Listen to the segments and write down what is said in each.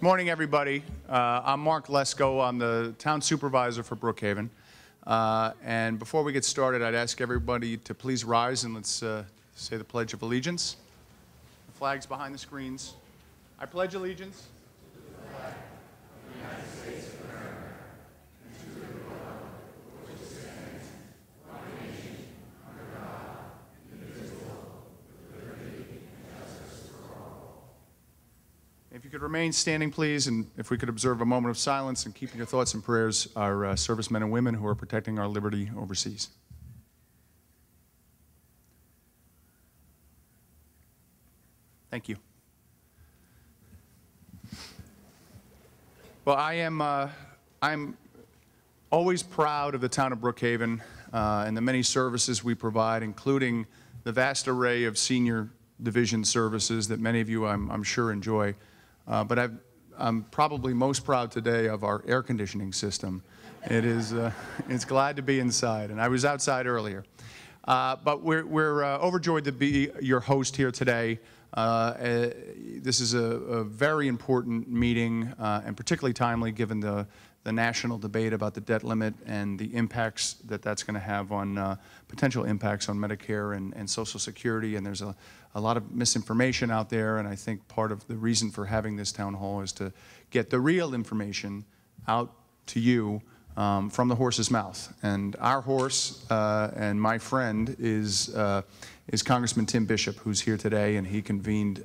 Morning, everybody. I'm Mark Lesko. I'm the town supervisor for Brookhaven. And before we get started, I'd ask everybody to please rise and let's say the Pledge of Allegiance. The flag's behind the screens. I pledge allegiance to the flag of the United States of America and to the republic for which it stands, one nation, under God, indivisible, with liberty and justice for all. If you could remain standing, please, and if we could observe a moment of silence and keep in your thoughts and prayers our servicemen and women who are protecting our liberty overseas. Thank you. Well, I'm always proud of the town of Brookhaven and the many services we provide, including the vast array of senior division services that many of you, I'm sure, enjoy. But I'm probably most proud today of our air conditioning system. It's glad to be inside, and I was outside earlier. But we're overjoyed to be your host here today. This is a very important meeting, and particularly timely given the national debate about the debt limit and the impacts that's going to have on potential impacts on Medicare and Social Security. And there's a lot of misinformation out there, and I think part of the reason for having this town hall is to get the real information out to you from the horse's mouth. And our horse and my friend is Congressman Tim Bishop, who's here today, and he convened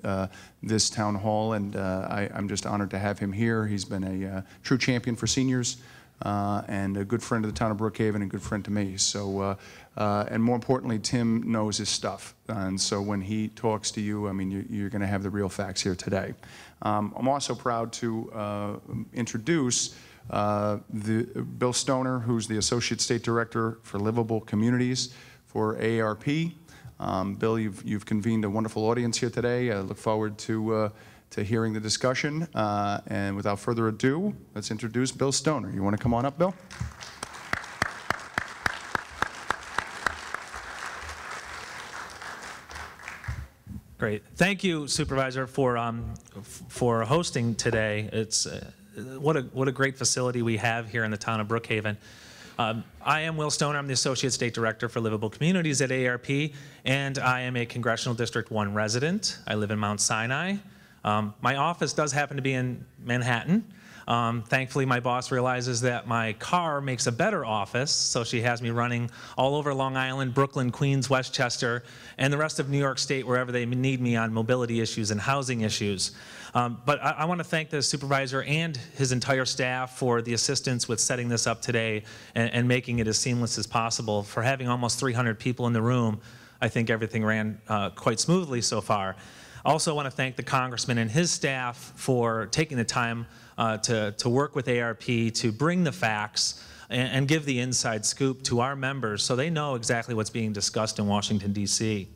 this town hall, and I'm just honored to have him here. He's been a true champion for seniors and a good friend of the town of Brookhaven and a good friend to me. So, and more importantly, Tim knows his stuff, and so when he talks to you, I mean, you're going to have the real facts here today. I'm also proud to introduce Bill Stoner, who's the Associate State Director for Livable Communities for AARP. Bill, you've convened a wonderful audience here today. I look forward to hearing the discussion. And without further ado, let's introduce Bill Stoner. You want to come on up, Bill? Great. Thank you, Supervisor, for hosting today. It's what a great facility we have here in the town of Brookhaven. I am Will Stoner. I'm the Associate State Director for Livable Communities at AARP, and I am a Congressional District 1 resident. I live in Mount Sinai. My office does happen to be in Manhattan. Thankfully, my boss realizes that my car makes a better office, so she has me running all over Long Island, Brooklyn, Queens, Westchester, and the rest of New York State, wherever they need me on mobility issues and housing issues. But I want to thank the supervisor and his entire staff for the assistance with setting this up today and making it as seamless as possible. For having almost 300 people in the room, I think everything ran quite smoothly so far. Also want to thank the Congressman and his staff for taking the time to work with AARP to bring the facts and give the inside scoop to our members so they know exactly what's being discussed in Washington, D.C.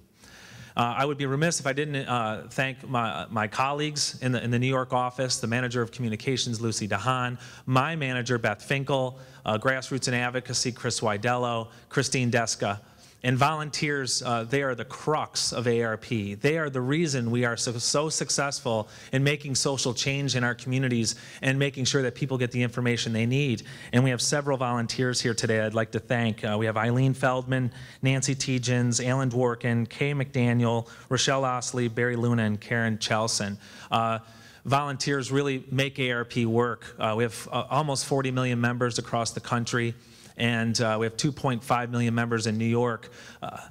I would be remiss if I didn't thank my colleagues in the New York office, the manager of communications, Lucy DeHaan, my manager, Beth Finkel, grassroots and advocacy, Chris Widello, Christine Deska, and volunteers. They are the crux of AARP. They are the reason we are so successful in making social change in our communities and making sure that people get the information they need. And we have several volunteers here today I'd like to thank. We have Eileen Feldman, Nancy Tegens, Alan Dworkin, Kay McDaniel, Rochelle Osley, Barry Luna, and Karen Chelson. Volunteers really make AARP work. We have almost 40 million members across the country. And we have 2.5 million members in New York.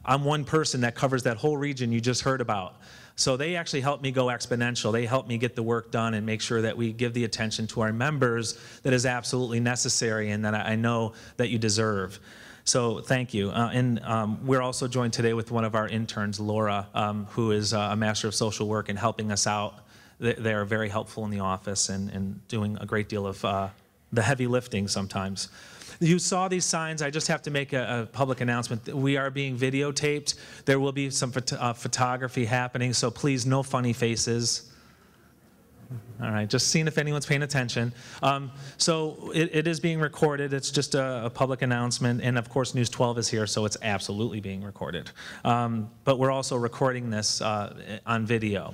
I'm one person that covers that whole region you just heard about. So they actually help me go exponential. They help me get the work done and make sure that we give the attention to our members that is absolutely necessary and that I know that you deserve. So thank you. We're also joined today with one of our interns, Laura, who is a Master of Social Work and helping us out. They are very helpful in the office and doing a great deal of the heavy lifting sometimes. You saw these signs. I just have to make a public announcement. We are being videotaped. There will be some photography happening, so please, no funny faces. All right, just seeing if anyone's paying attention. So it is being recorded. It's just a public announcement, and of course News 12 is here, so it's absolutely being recorded. But we're also recording this on video.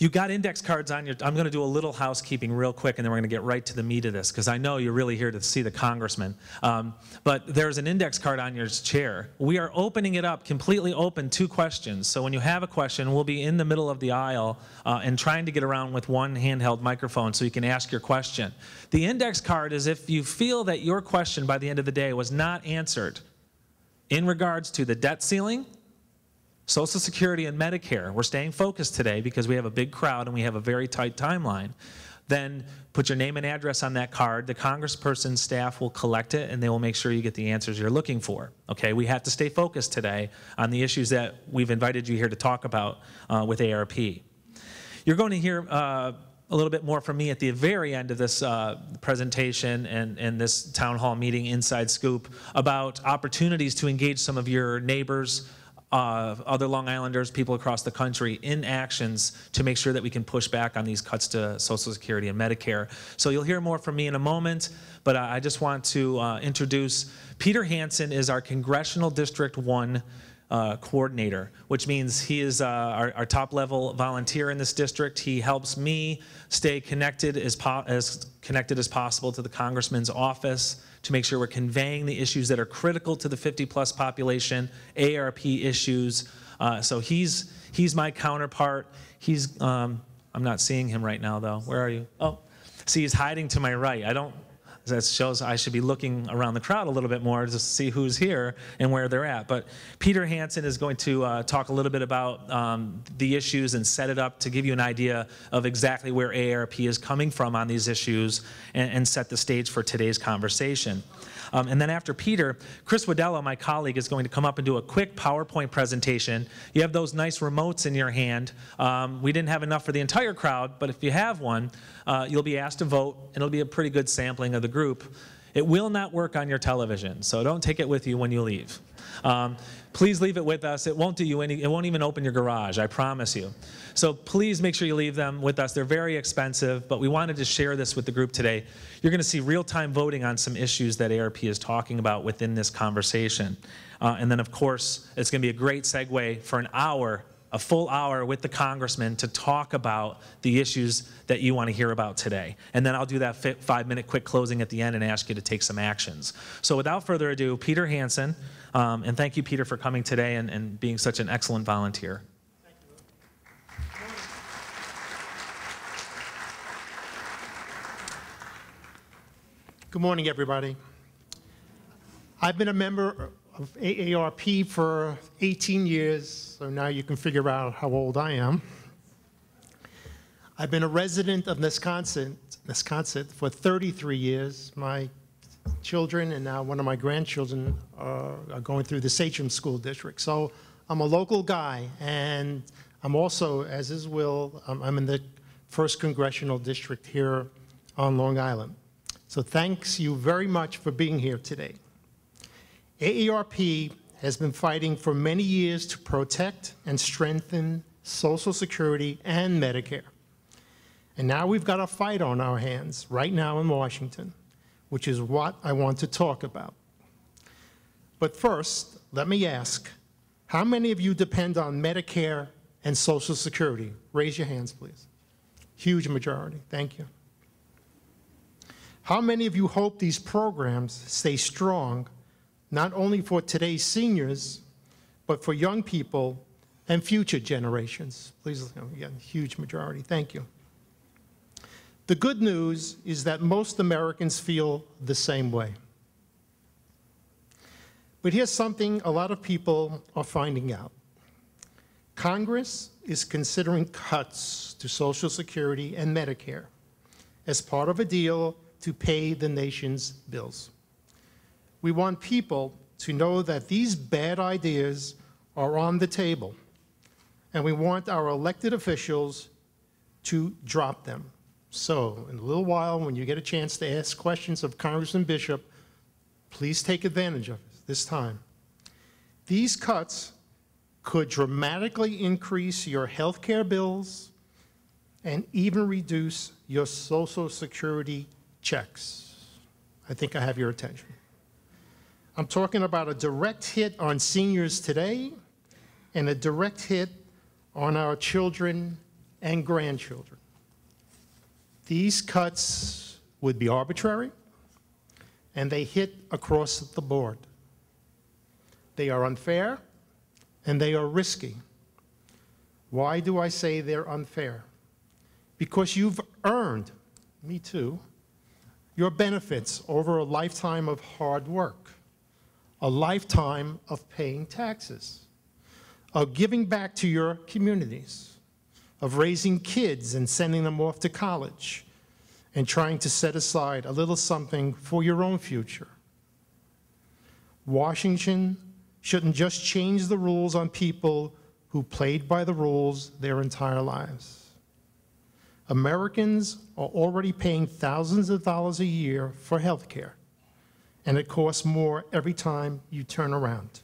You got index cards on your, I'm going to do a little housekeeping real quick, and then we're going to get right to the meat of this, because I know you're really here to see the congressman. But there's an index card on your chair. We are opening it up, completely open, 2 questions. So when you have a question, we'll be in the middle of the aisle and trying to get around with one handheld microphone so you can ask your question. The index card is if you feel that your question by the end of the day was not answered in regards to the debt ceiling, Social Security, and Medicare. We're staying focused today because we have a big crowd and we have a very tight timeline. Then put your name and address on that card. The congressperson's staff will collect it, and they will make sure you get the answers you're looking for. Okay, we have to stay focused today on the issues that we've invited you here to talk about with AARP. You're going to hear a little bit more from me at the very end of this presentation and this town hall meeting inside scoop about opportunities to engage some of your neighbors, other Long Islanders, people across the country in actions to make sure that we can push back on these cuts to Social Security and Medicare. So you'll hear more from me in a moment, but I just want to introduce Peter Hansen is our Congressional District 1 coordinator, which means he is our top-level volunteer in this district. He helps me stay connected as connected as possible to the congressman's office to make sure we're conveying the issues that are critical to the 50-plus population, AARP issues. So he's my counterpart. He's I'm not seeing him right now, though. Where are you? Oh, see, he's hiding to my right. That shows I should be looking around the crowd a little bit more to see who's here and where they're at. But Peter Hansen is going to talk a little bit about the issues and set it up to give you an idea of exactly where AARP is coming from on these issues and set the stage for today's conversation. And then after Peter, Chris Wadello, my colleague, is going to come up and do a quick PowerPoint presentation. You have those nice remotes in your hand. We didn't have enough for the entire crowd, but if you have one, you'll be asked to vote, and it'll be a pretty good sampling of the group. It will not work on your television, so don't take it with you when you leave. Please leave it with us. It won't do you any, it won't even open your garage, I promise you. So please make sure you leave them with us. They're very expensive, but we wanted to share this with the group today. You're going to see real-time voting on some issues that AARP is talking about within this conversation. And then, of course, it's going to be a great segue for an hour, a full hour with the congressman to talk about the issues that you want to hear about today. And then I'll do that 5-minute quick closing at the end and ask you to take some actions. So without further ado, Peter Hansen, and thank you, Peter, for coming today and being such an excellent volunteer. Thank you. Good morning, everybody. I've been a member of AARP for 18 years, so now you can figure out how old I am. I've been a resident of Wisconsin for 33 years. My children and now one of my grandchildren are going through the Sachem School District. So I'm a local guy, and I'm also, as is Will, I'm in the 1st Congressional District here on Long Island. So thanks you very much for being here today. AARP has been fighting for many years to protect and strengthen Social Security and Medicare. And now we've got a fight on our hands right now in Washington, which is what I want to talk about. But first, let me ask, how many of you depend on Medicare and Social Security? Raise your hands, please. Huge majority. Thank you. How many of you hope these programs stay strong, not only for today's seniors, but for young people and future generations? Please, again, huge majority. Thank you. The good news is that most Americans feel the same way. But here's something a lot of people are finding out. Congress is considering cuts to Social Security and Medicare as part of a deal to pay the nation's bills. We want people to know that these bad ideas are on the table, and we want our elected officials to drop them. So, in a little while, when you get a chance to ask questions of Congressman Bishop, please take advantage of it this time. These cuts could dramatically increase your health care bills and even reduce your Social Security checks. I think I have your attention. I'm talking about a direct hit on seniors today and a direct hit on our children and grandchildren. These cuts would be arbitrary, and they hit across the board. They are unfair, and they are risky. Why do I say they're unfair? Because you've earned, me too, your benefits over a lifetime of hard work, a lifetime of paying taxes, of giving back to your communities, of raising kids and sending them off to college, and trying to set aside a little something for your own future. Washington shouldn't just change the rules on people who played by the rules their entire lives. Americans are already paying thousands of dollars a year for health care, and it costs more every time you turn around.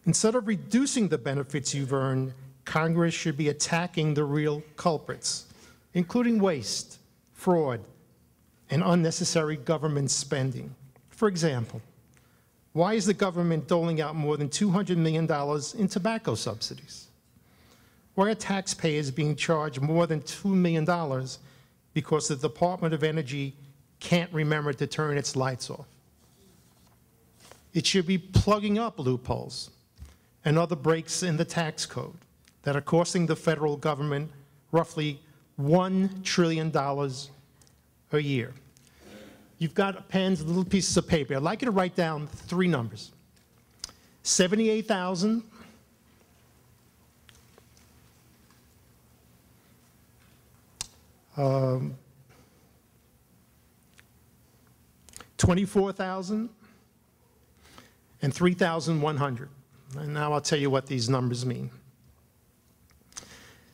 Instead of reducing the benefits you've earned, Congress should be attacking the real culprits, including waste, fraud, and unnecessary government spending. For example, why is the government doling out more than $200 million in tobacco subsidies? Why are taxpayers being charged more than $2 million because the Department of Energy can't remember to turn its lights off? It should be plugging up loopholes and other breaks in the tax code that are costing the federal government roughly $1 trillion a year. You've got pens, little pieces of paper. I'd like you to write down three numbers. 78,000, um, 24,000, and 3,100. And now I'll tell you what these numbers mean.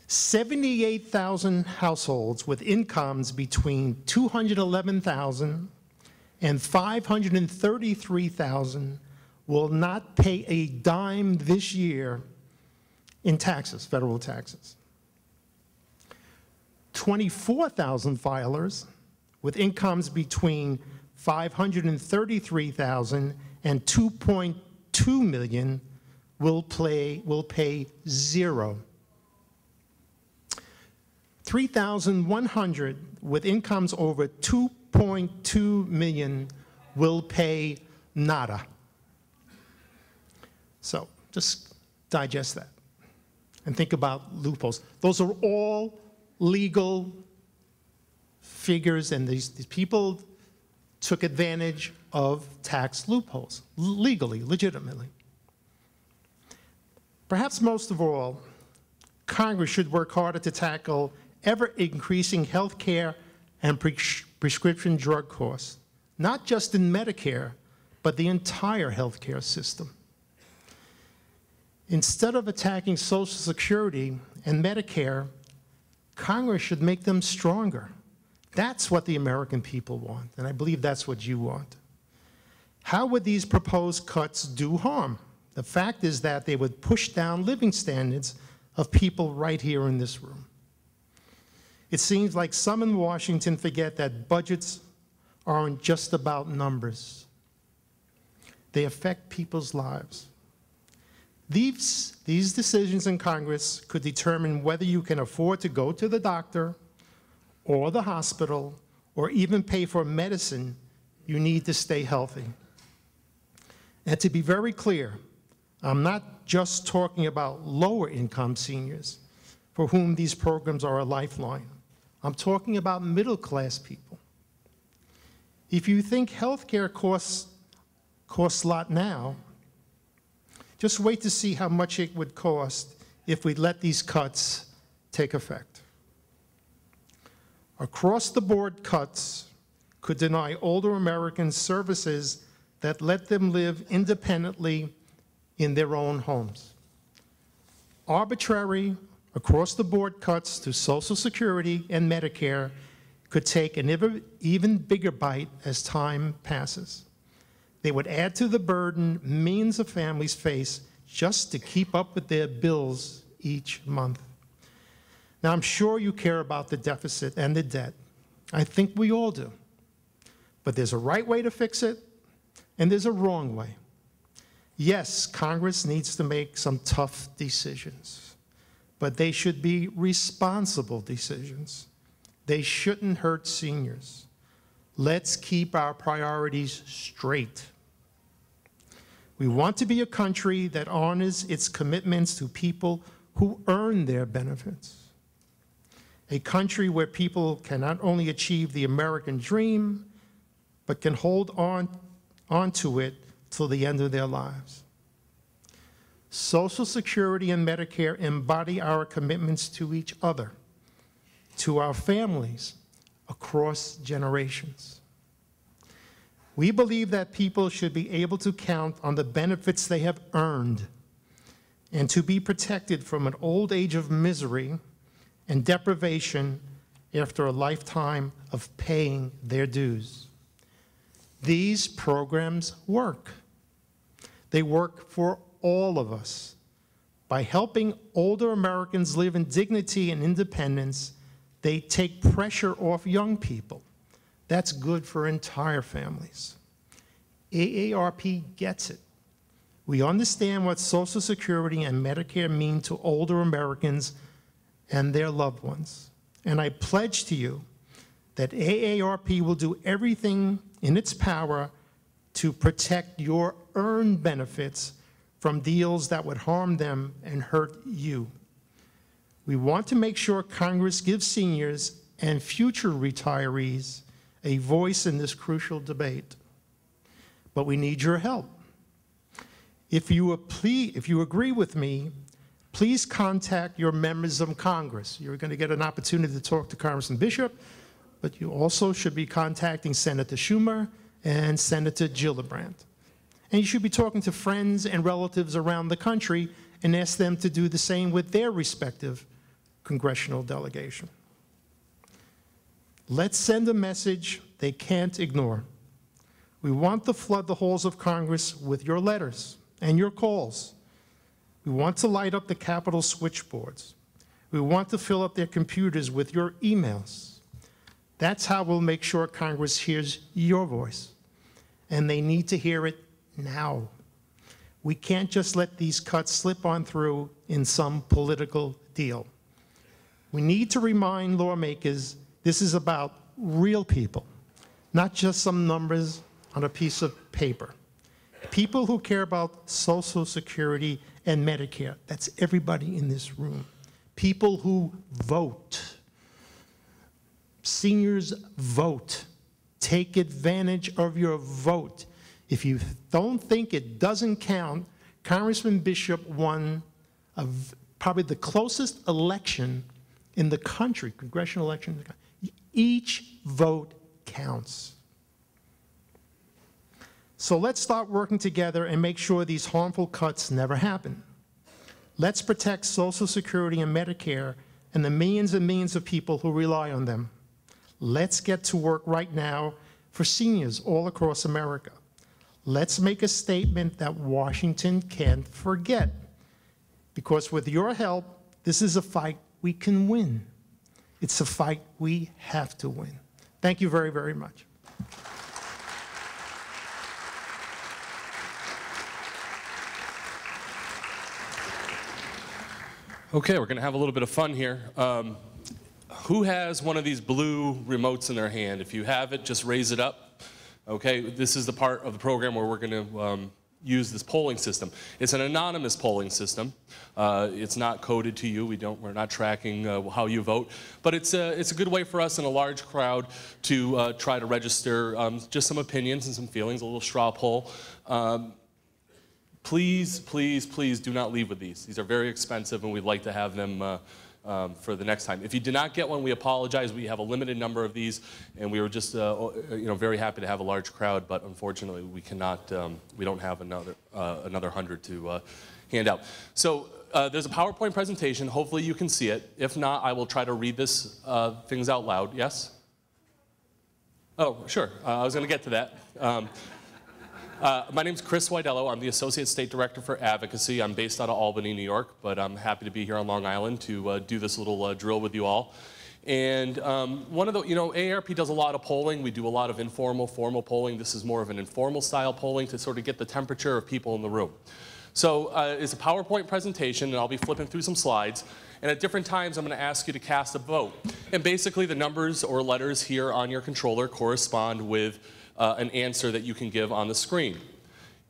78,000 households with incomes between $211,000 and $533,000 will not pay a dime this year in taxes, federal taxes. 24,000 filers with incomes between $533,000 and $2.2 million will pay zero. 3,100 with incomes over $2.2 million will pay nada. So just digest that and think about loopholes. Those are all legal figures, and these people took advantage of tax loopholes, legally, legitimately. Perhaps most of all, Congress should work harder to tackle ever-increasing health care and prescription drug costs, not just in Medicare, but the entire health care system. Instead of attacking Social Security and Medicare, Congress should make them stronger. That's what the American people want, and I believe that's what you want. How would these proposed cuts do harm? The fact is that they would push down living standards of people right here in this room. It seems like some in Washington forget that budgets aren't just about numbers. They affect people's lives. These decisions in Congress could determine whether you can afford to go to the doctor or the hospital or even pay for medicine you need to stay healthy. And to be very clear, I'm not just talking about lower income seniors for whom these programs are a lifeline. I'm talking about middle class people. If you think health care costs a lot now, just wait to see how much it would cost if we let these cuts take effect. Across-the-board cuts could deny older Americans services that let them live independently in their own homes. Arbitrary, across-the-board cuts to Social Security and Medicare could take an even bigger bite as time passes. They would add to the burden millions of families face just to keep up with their bills each month. Now, I'm sure you care about the deficit and the debt. I think we all do. But there's a right way to fix it, and there's a wrong way. Yes, Congress needs to make some tough decisions. but they should be responsible decisions. They shouldn't hurt seniors. Let's keep our priorities straight. We want to be a country that honors its commitments to people who earn their benefits. A country where people can not only achieve the American dream, but can hold on to it till the end of their lives. Social Security and Medicare embody our commitments to each other, to our families, across generations. We believe that people should be able to count on the benefits they have earned and to be protected from an old age of misery and deprivation after a lifetime of paying their dues. These programs work. They work for all of us. By helping older Americans live in dignity and independence, they take pressure off young people. That's good for entire families. AARP gets it. We understand what Social Security and Medicare mean to older Americans and their loved ones. And I pledge to you that AARP will do everything in its power to protect your earned benefits from deals that would harm them and hurt you. We want to make sure Congress gives seniors and future retirees a voice in this crucial debate. But we need your help. If you agree with me, please contact your members of Congress. You're going to get an opportunity to talk to Congressman Bishop, but you also should be contacting Senator Schumer and Senator Gillibrand. And you should be talking to friends and relatives around the country and ask them to do the same with their respective congressional delegation. Let's send a message they can't ignore. We want to flood the halls of Congress with your letters and your calls. We want to light up the Capitol switchboards. We want to fill up their computers with your emails. That's how we'll make sure Congress hears your voice. And they need to hear it now. We can't just let these cuts slip on through in some political deal. We need to remind lawmakers this is about real people, not just some numbers on a piece of paper. People who care about Social Security and Medicare. That's everybody in this room. People who vote. Seniors vote. Take advantage of your vote. If you don't think it doesn't count, Congressman Bishop won probably the closest election in the country, congressional election. Each vote counts. So let's start working together and make sure these harmful cuts never happen. Let's protect Social Security and Medicare and the millions and millions of people who rely on them. Let's get to work right now for seniors all across America. Let's make a statement that Washington can't forget. Because with your help, this is a fight we can win. It's a fight we have to win. Thank you very, very much. Okay, we're going to have a little bit of fun here. Who has one of these blue remotes in their hand? If you have it, just raise it up. Okay, this is the part of the program where we're going to use this polling system. It's an anonymous polling system. It's not coded to you. We're not tracking how you vote. But it's a good way for us in a large crowd to try to register just some opinions and some feelings, a little straw poll. Please, please, please do not leave with these. These are very expensive, and we'd like to have them for the next time. If you did not get one, we apologize. We have a limited number of these, and we were just very happy to have a large crowd, but unfortunately we cannot. We don't have another 100 to hand out. So there's a PowerPoint presentation. Hopefully you can see it. If not, I will try to read this things out loud. Yes? Oh, sure. I was going to get to that. My name's Chris Widello. I'm the Associate State Director for Advocacy. I'm based out of Albany, New York, but I'm happy to be here on Long Island to do this little drill with you all. And one of the, AARP does a lot of polling. We do a lot of informal, formal polling. This is more of an informal style polling to sort of get the temperature of people in the room. So it's a PowerPoint presentation, and I'll be flipping through some slides. And at different times, I'm going to ask you to cast a vote. And basically, the numbers or letters here on your controller correspond with an answer that you can give on the screen.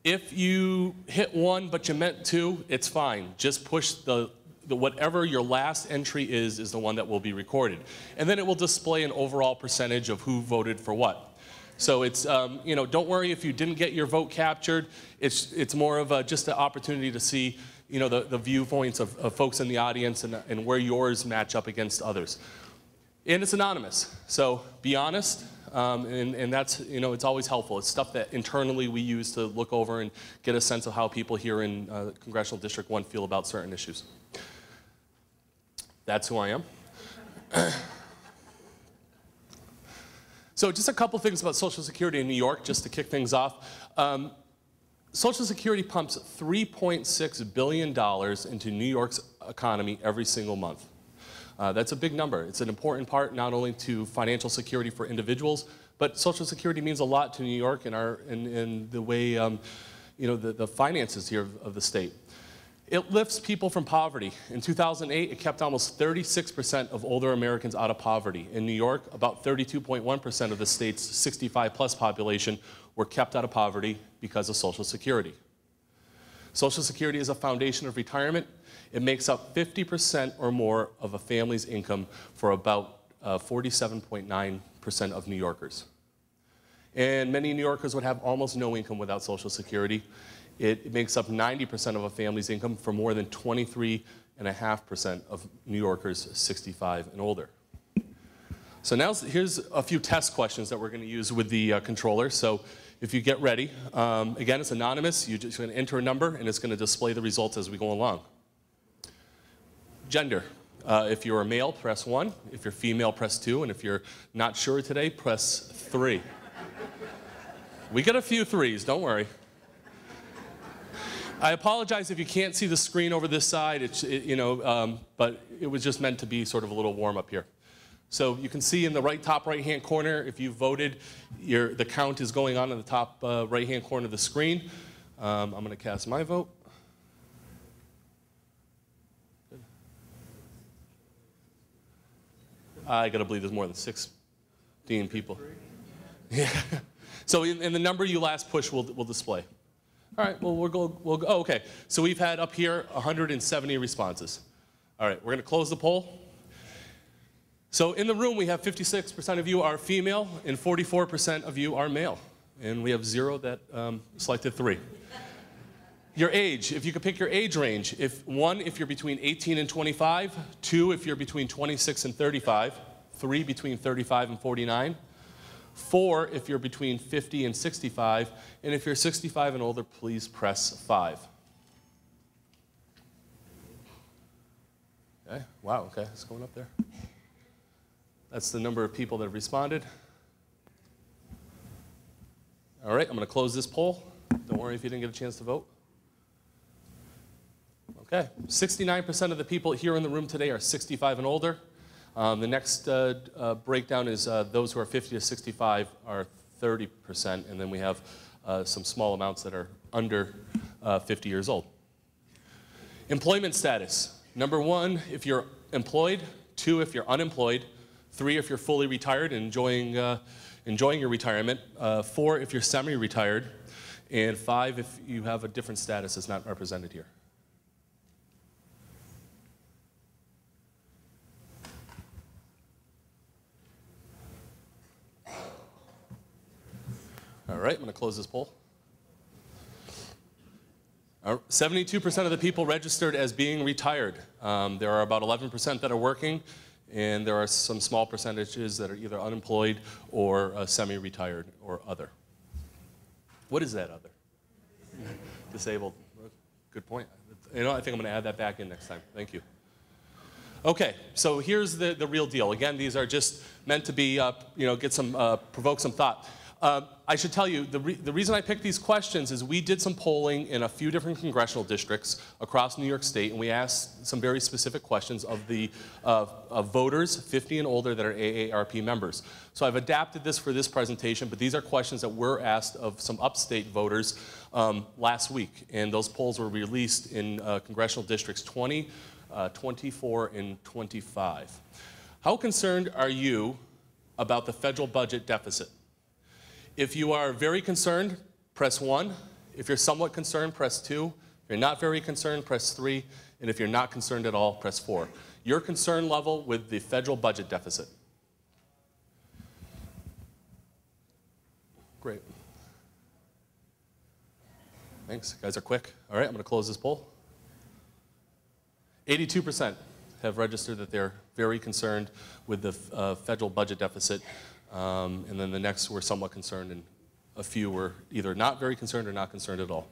If you hit 1 but you meant 2, it's fine. Just push the whatever your last entry is the one that will be recorded. And then it will display an overall percentage of who voted for what. So it's, you know, don't worry if you didn't get your vote captured. It's more of just an opportunity to see, you know, the viewpoints of folks in the audience and where yours match up against others. And it's anonymous, so be honest, and that's, you know, it's always helpful. It's stuff that internally we use to look over and get a sense of how people here in Congressional District 1 feel about certain issues. That's who I am. So just a couple things about Social Security in New York, just to kick things off. Social Security pumps $3.6 billion into New York's economy every single month. That's a big number. It's an important part not only to financial security for individuals, but Social Security means a lot to New York and the way, you know, the finances here of the state. It lifts people from poverty. In 2008, it kept almost 36% of older Americans out of poverty. In New York, about 32.1% of the state's 65-plus population were kept out of poverty because of Social Security. Social Security is a foundation of retirement. It makes up 50% or more of a family's income for about 47.9% of New Yorkers. And many New Yorkers would have almost no income without Social Security. It makes up 90% of a family's income for more than 23.5% of New Yorkers 65 and older. So now here's a few test questions that we're going to use with the controller. So if you get ready, again, it's anonymous. You're just going to enter a number, and it's going to display the results as we go along. Gender. If you're a male, press 1. If you're female, press 2. And if you're not sure today, press 3. We get a few 3s, don't worry. I apologize if you can't see the screen over this side, but it was just meant to be sort of a little warm up here. So you can see in the top right-hand corner, if you voted, the count is going on in the top right-hand corner of the screen. I'm going to cast my vote. I got to believe there's more than 16 people. Yeah. So in the number you last push will display. All right, well, we'll go, oh, okay. So we've had up here 170 responses. All right, we're going to close the poll. So in the room, we have 56% of you are female and 44% of you are male. And we have 0 that selected 3. Your age, if you could pick your age range. 1, if you're between 18 and 25. 2, if you're between 26 and 35. 3, between 35 and 49. 4, if you're between 50 and 65, and if you're 65 and older, please press 5. Okay, wow, okay, it's going up there. That's the number of people that have responded. All right, I'm going to close this poll. Don't worry if you didn't get a chance to vote. Okay, 69% of the people here in the room today are 65 and older. The next breakdown is those who are 50 to 65 are 30%, and then we have some small amounts that are under 50 years old. Employment status. Number 1, if you're employed. 2, if you're unemployed. 3, if you're fully retired and enjoying your retirement. 4, if you're semi-retired. And 5, if you have a different status that's not represented here. All right, I'm going to close this poll. 72% of the people registered as being retired. There are about 11% that are working, and there are some small percentages that are either unemployed or semi-retired or other. What is that other? Disabled. Good point. You know, I think I'm going to add that back in next time. Thank you. Okay, so here's the real deal. Again, these are just meant to be, provoke some thought. I should tell you, the reason I picked these questions is we did some polling in a few different congressional districts across New York State, and we asked some very specific questions of the voters 50 and older that are AARP members. So I've adapted this for this presentation, but these are questions that were asked of some upstate voters last week, and those polls were released in congressional districts 20, 24, and 25. How concerned are you about the federal budget deficit? If you are very concerned, press 1. If you're somewhat concerned, press 2. If you're not very concerned, press 3. And if you're not concerned at all, press 4. Your concern level with the federal budget deficit. Great. Thanks. You guys are quick. All right, I'm going to close this poll. 82% have registered that they're very concerned with the federal budget deficit. And then the next were somewhat concerned, and a few were either not very concerned or not concerned at all.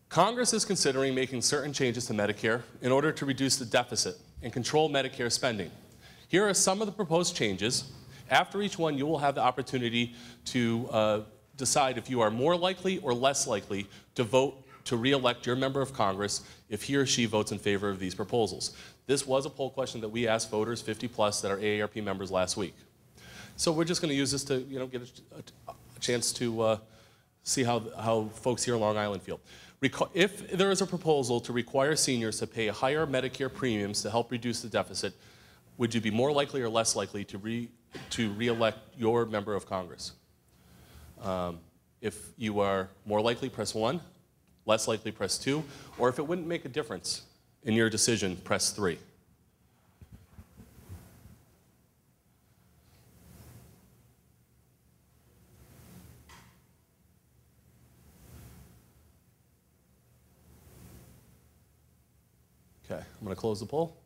Congress is considering making certain changes to Medicare in order to reduce the deficit and control Medicare spending. Here are some of the proposed changes. After each one, you will have the opportunity to decide if you are more likely or less likely to vote to re-elect your member of Congress if he or she votes in favor of these proposals. This was a poll question that we asked voters 50 plus that are AARP members last week. So we're just going to use this to get a chance to see how folks here in Long Island feel. If there is a proposal to require seniors to pay higher Medicare premiums to help reduce the deficit, would you be more likely or less likely to re-elect your member of Congress? If you are more likely, press 1. Less likely, press 2. Or if it wouldn't make a difference in your decision, press 3. Okay, I'm going to close the poll.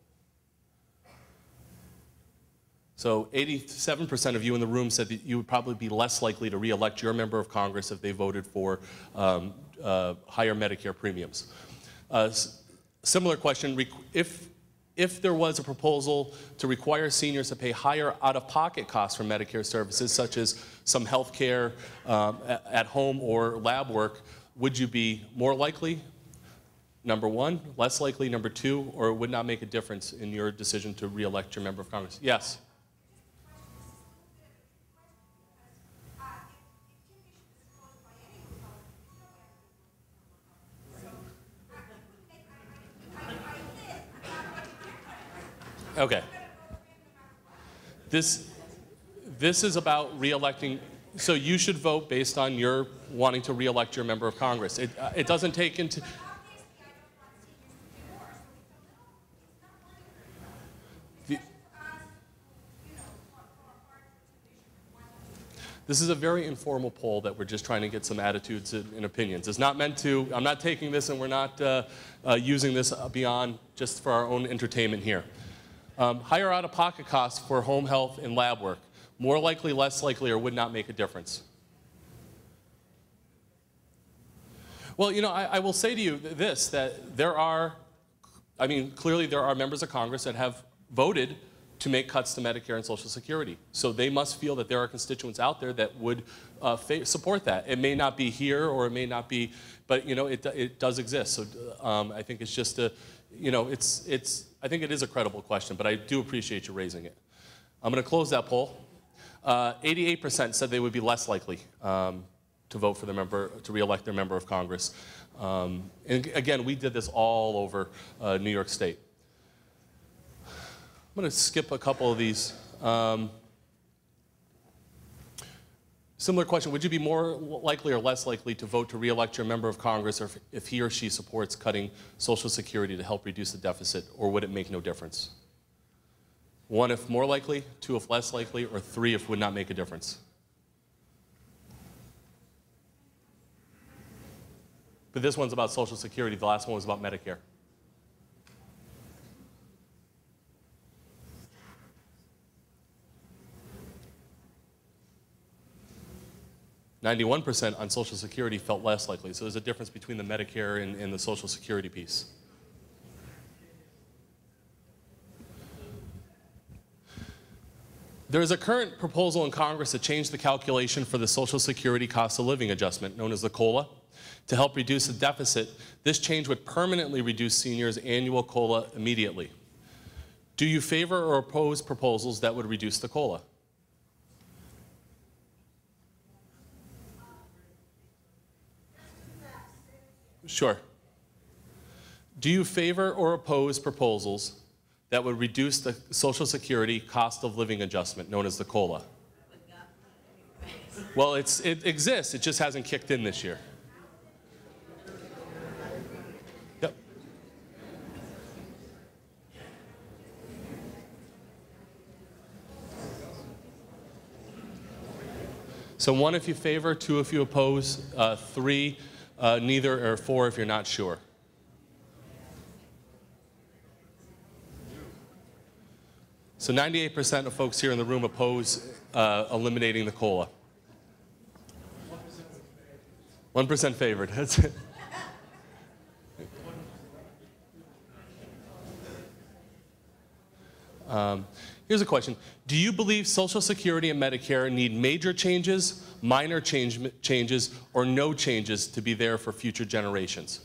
So 87% of you in the room said that you would probably be less likely to re-elect your member of Congress if they voted for higher Medicare premiums. Similar question, if there was a proposal to require seniors to pay higher out-of-pocket costs for Medicare services, such as some health care at home or lab work, would you be more likely? Number 1, less likely, number 2, or it would not make a difference in your decision to re-elect your member of Congress? Yes? Okay. This is about re-electing, so you should vote based on your wanting to re-elect your member of Congress. It doesn't take into... This is a very informal poll that we're just trying to get some attitudes and opinions. It's not meant to, I'm not taking this and we're not using this beyond just for our own entertainment here. Higher out-of-pocket costs for home health and lab work. More likely, less likely, or would not make a difference? Well, I will say to you this, that there are, clearly there are members of Congress that have voted to make cuts to Medicare and Social Security. So they must feel that there are constituents out there that would support that. It may not be here or it may not be, but it does exist. So I think it's just a, I think it is a credible question, but I do appreciate you raising it. I'm going to close that poll. 88% said they would be less likely to vote for their member, to re-elect their member of Congress. And again, we did this all over New York State. I'm going to skip a couple of these. Similar question, would you be more likely or less likely to vote to re-elect your member of Congress if he or she supports cutting Social Security to help reduce the deficit, or would it make no difference? 1 if more likely, 2 if less likely, or 3 if would not make a difference? But this one's about Social Security, the last one was about Medicare. 91% on Social Security felt less likely. So there's a difference between the Medicare and the Social Security piece. There is a current proposal in Congress to change the calculation for the Social Security cost of living adjustment, known as the COLA, to help reduce the deficit. This change would permanently reduce seniors' annual COLA immediately. Do you favor or oppose proposals that would reduce the COLA? Sure. Do you favor or oppose proposals that would reduce the Social Security cost of living adjustment, known as the COLA? Well, it exists, it just hasn't kicked in this year. Yep. So 1 if you favor, 2 if you oppose, 3 neither, or 4 if you're not sure. So 98% of folks here in the room oppose eliminating the COLA. 1% favored. That's it. Here's a question. Do you believe Social Security and Medicare need major changes, minor changes, or no changes to be there for future generations?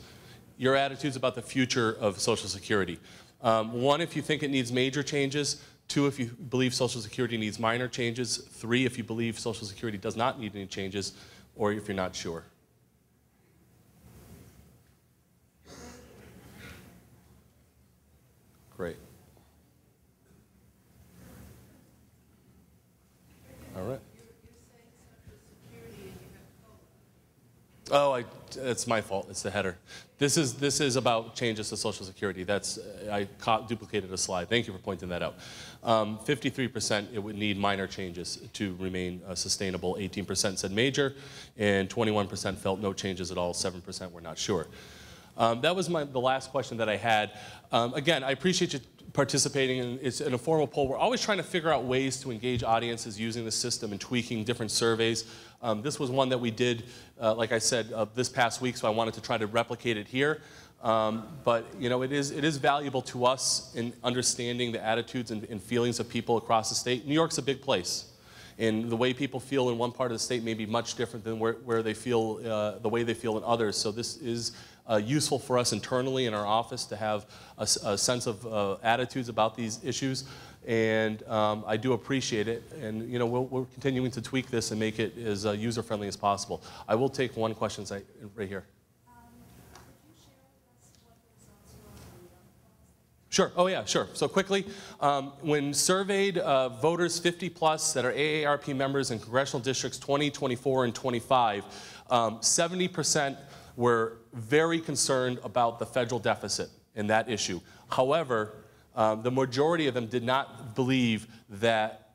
Your attitudes about the future of Social Security. 1 if you think it needs major changes, 2 if you believe Social Security needs minor changes, 3 if you believe Social Security does not need any changes, or if you're not sure. Great. All right. Oh, it's my fault. It's the header. This is about changes to Social Security. I duplicated a slide. Thank you for pointing that out. 53% it would need minor changes to remain sustainable. 18% said major, and 21% felt no changes at all. 7% were not sure. That was the last question that I had. Again, I appreciate you participating. It's an informal poll. We're always trying to figure out ways to engage audiences using the system and tweaking different surveys. This was one that we did, like I said, this past week, so I wanted to try to replicate it here. But you know, it is valuable to us in understanding the attitudes and feelings of people across the state. New York's a big place, and the way people feel in one part of the state may be much different than where they feel, the way they feel in others. So this is useful for us internally in our office to have a sense of attitudes about these issues. And I do appreciate it, and you know, we're continuing to tweak this and make it as user-friendly as possible. I will take one question right here. Sure. Oh yeah, sure. So quickly, when surveyed voters 50 plus that are AARP members in congressional districts 20, 24, and 25, 70% were very concerned about the federal deficit and that issue. However, the majority of them did not believe that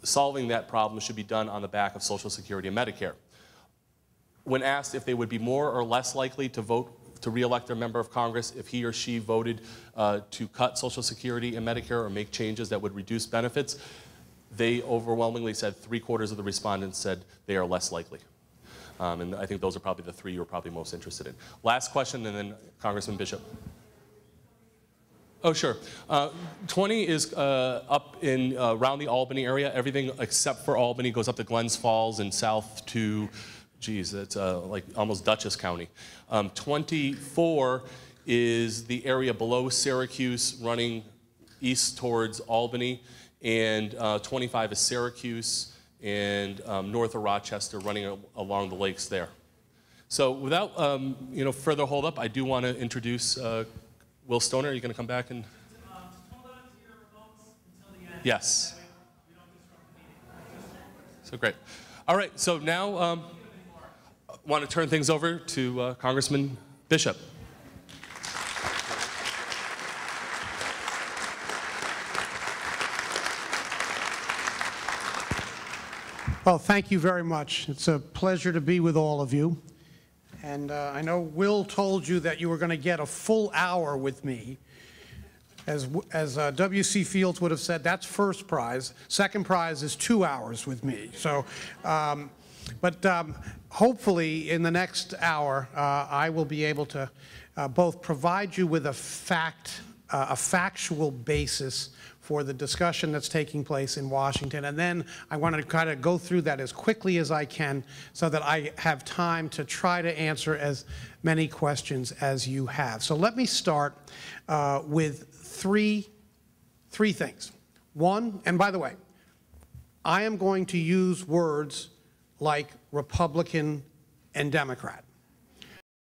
solving that problem should be done on the back of Social Security and Medicare. When asked if they would be more or less likely to vote to re-elect their member of Congress if he or she voted to cut Social Security and Medicare or make changes that would reduce benefits, they overwhelmingly said 3/4 of the respondents said they are less likely. And I think those are probably the 3 you're probably most interested in. Last question, and then Congressman Bishop. Oh, sure. 20 is up in around the Albany area. Everything except for Albany goes up to Glens Falls and south to, geez, it's like almost Dutchess County. 24 is the area below Syracuse running east towards Albany, and 25 is Syracuse and north of Rochester running along the lakes there. So without you know, further hold up, I do want to introduce Will Stoner. Are you going to come back and? Hold on to your remotes until the end. Yes. That way we don't disrupt the meeting. So great. All right. So now want to turn things over to Congressman Bishop. Well, thank you very much. It's a pleasure to be with all of you. And I know Will told you that you were going to get a full hour with me. As W.C. Fields would have said, that's first prize. Second prize is 2 hours with me. So, hopefully in the next hour, I will be able to both provide you with a factual basis for the discussion that's taking place in Washington. And then I want to kind of go through that as quickly as I can so that I have time to try to answer as many questions as you have. So let me start with three things. One, and by the way, I am going to use words like Republican and Democrat.